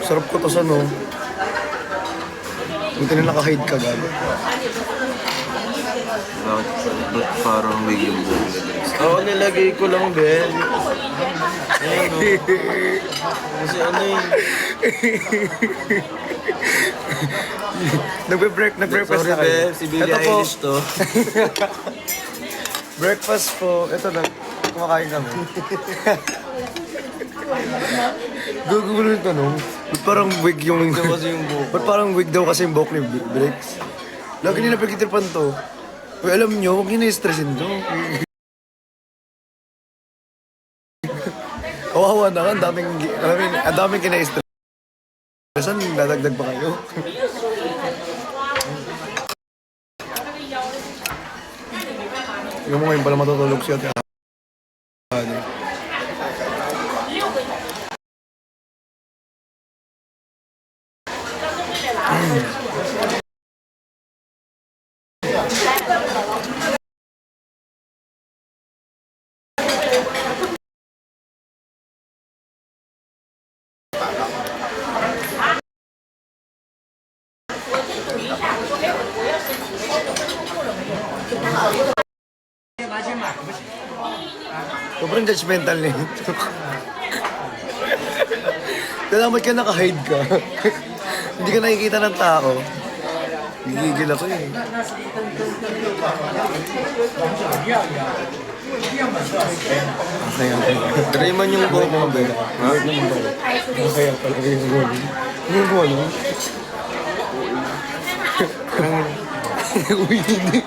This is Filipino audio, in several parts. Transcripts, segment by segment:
Sarap ko to sa no. Buti na naka-hide ka, gago. Bakit parang wig yung buhok nila? Oo, nilagay ko lang, Ben. Ayun, no? Kasi ano yun? Nagbe-breakfast Sorry, na kayo. Ben. Si Billie Ito po, Eilish to. breakfast po. Ito na, kumakain kami. Gugulo yung tanong. Ba't parang wig yung... Kasi yung buhok. Ba't parang wig daw kasi yung buhok ni Breaks? Lagi nila pagkitripan to. Uy, alam nyo, huwag nyo na-stressin to. Kawawa na ka, ang daming kina-stressan, dadagdag pa kayo. Yung mo ngayon pala matutulog siya. Sobrang judgmental na yun. Kailangan ka naka-hide ka. Hindi ka nakikita ng tao. Gigigil ako eh. Masaya pala. Try man yung buhok mo, Ben. Ha? Masaya pala yung buwan. Yung buwan, no? Uy, hindi.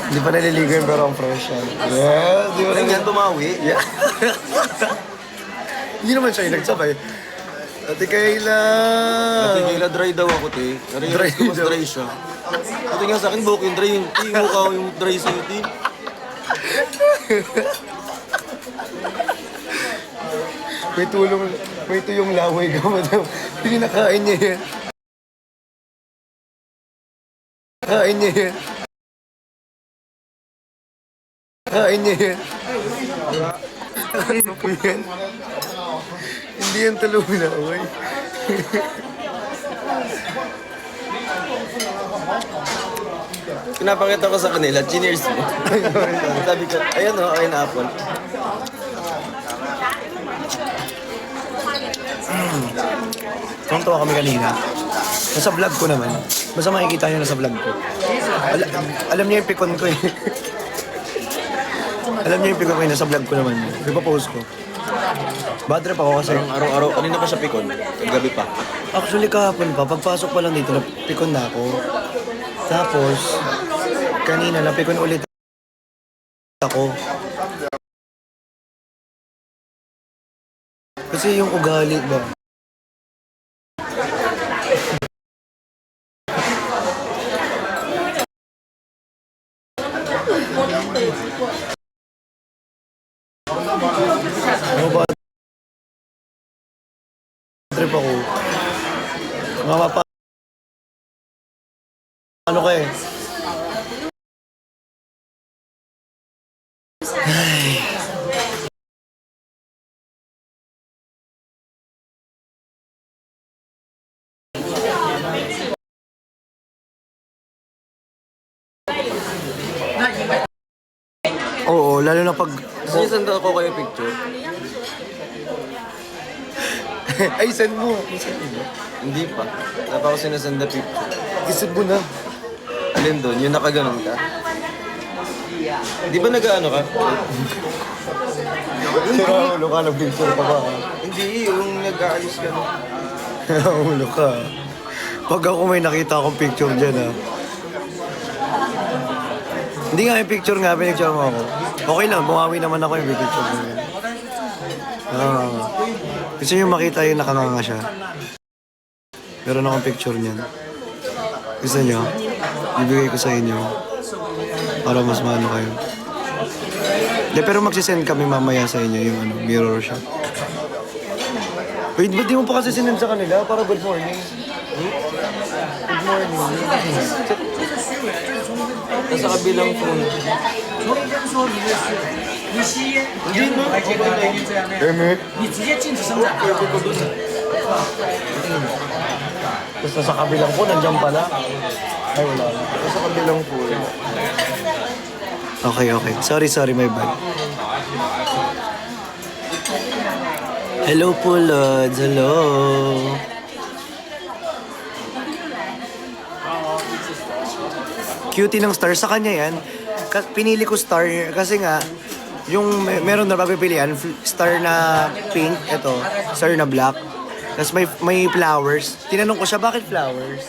Hindi pa naliligo yung pero ang fresh yan. Yes, di ba Parang rin yan tumawi. Yeah. Hindi naman siya yung nagsabay. Ate Kayla! Ate Kayla, dry daw ako, te. Dry Narinig ko mas daw. dry siya. Ate nga sa akin, buhok yung dry. Yung mukha ko yung dry sa'yo, te. May tuyong laway ka, madam. Hindi nakain niya yan. Kain niya yan. Kain niya yan. Ano po yan? Hindi yan tulong laway. Pinapakita ko sa kanila, chineers mo. Sabi ko, ayan o, ayun na apple. Tonto kami kanina. Nasa vlog ko naman. Basta makikita nyo nasa vlog ko. Alam niyo yung pikon ko eh. Alam niyo yung pikon ko eh. Nasa vlog ko naman. Ipapost ko. Bad trip ako kasi. Parang araw-araw, kanina pa siya pikon. Kagabi pa. Actually kahapon pa, pagpasok pa lang dito, napikon na ako. Tapos, kanina napikon ulit ako. Kasi yung ugali ba? Ano ba? Trip ako. Ano ka eh? Oo, lalo na pag... Sinisend ako kayo picture. Ay, send mo. Send mo. Hindi pa. Wala pa ako sinasend na picture. Isend mo na. Alin doon? Yung nakaganon ka? Di ba nag-ano ka? Sira ulo ka, nag-picture pa ba? Hindi, yung nag-aayos ka na. Ulo ka. Pag ako may nakita akong picture dyan ha. Hindi nga yung picture nga, pinicture mo ako. Okay lang, bumawi naman ako yung picture mo yan. Gusto nyo makita yung nakanganga siya. Meron akong picture niyan. Gusto nyo? Ibigay ko sa inyo. Para mas maano kayo. De, pero magsisend kami mamaya sa inyo yung mirror shot. Wait, ba't di mo pa kasi sinend sa kanila? Para good morning. Good morning. Nasa kabilang phone. 你吸烟， Hindi no. 还结果等于这样那样， Eme. 你直接禁止生产。 Basta sa kabilang po, nandiyan pala. Ay, wala. Sa kabilang pool. Okay, okay. Sorry, my bad. Hello po, Lods. Hello. Cutie ng star sa kanya yan. Pinili ko star kasi nga, yung meron na papipilian, star na pink, ito, star na black. Tapos may flowers. Tinanong ko siya, bakit flowers?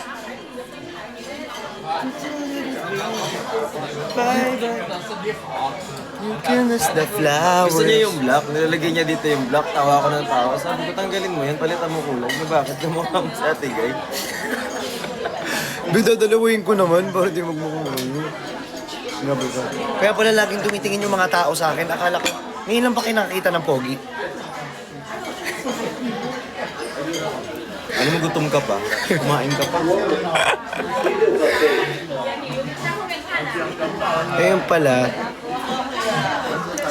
You can miss the flowers. Gusto niya yung black. Nilalagay niya dito yung black. Tawa ko ng tawa. Sabi ko, tanggalin mo yan. Palitan mo kulay. Na bakit? Kamukha mo sa ate, guy. Bidadalawin ko naman para di magmukhang Grabe ka. Kaya pala laging tumitingin yung mga tao sa akin. Akala ko, ngayon lang ba kayo nakakita ng pogi? Ano mo, gutom ka pa? Kumain ka pa? Ayun pala,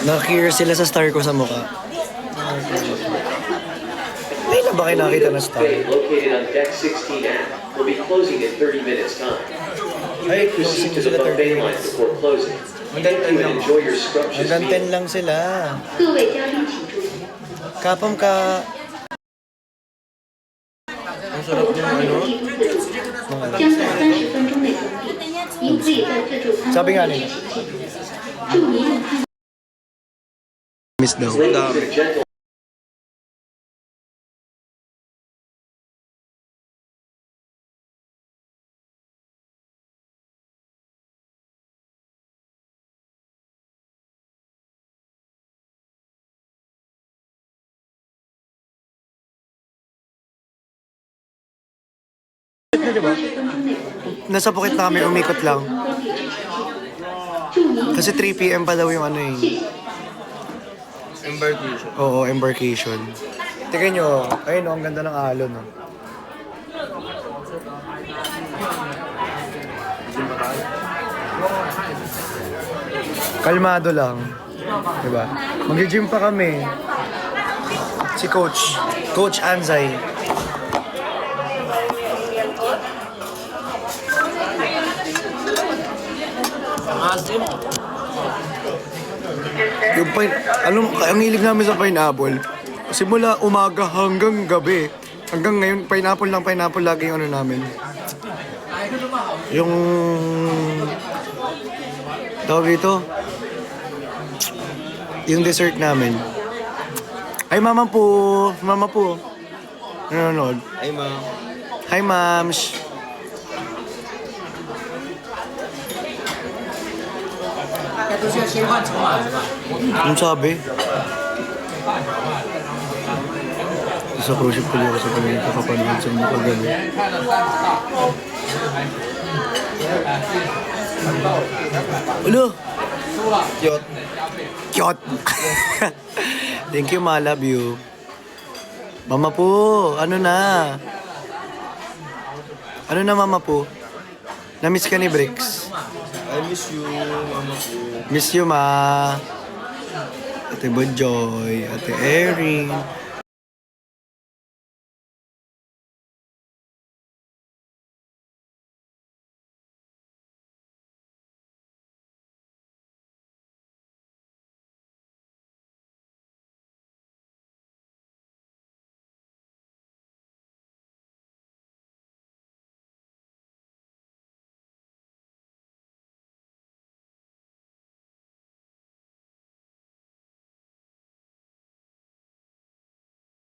na-curious sila sa star ko sa mukha. Ngayon lang ba kayo nakakita ng star? Located on deck 16F will be closing in 30 minutes time. Ay, Proceed closing to sila the buffet 30 line minutes. before closing. Thank you and enjoy your scrumptious Hanggang meal. 10 lang sila. 各位嘉宾请注意， Kapam ka... Ang sarap yung ano. 将在30分钟内关闭。您可以在自助餐 Sabi nga nila, 祝您用餐。 miss daw. Ladies and gentlemen, Nasa Phuket na kami, umikot lang. 祝您 Kasi 3 p.m. pa daw yung ano eh. Embarkation. Oo, embarkation. Tingnan nyo, ayun oh, ang ganda ng alon. Oh. Kalmado lang. Diba? Mag-gym pa kami. Si Coach. Coach Anzay. Yung ang hilig namin sa pineapple. Simula umaga hanggang gabi. Hanggang ngayon, pineapple lagi yung ano namin. Yung... Tawag ito? Yung dessert namin. Ay, mama po. Mama po. Nanonood. Ay, ma. Hi, mams. Anong sabi? Sa cruise ship ko dito sa pagiging kakapanood sa mga kagabi. Ulo! Cute. Cute! Thank you, ma. Love you. Mama po, ano na? Ano na, mama po? Na-miss ka ni Bricks? I miss you, mama ko. Miss you, ma. Ate Bonjoy, Ate Erin.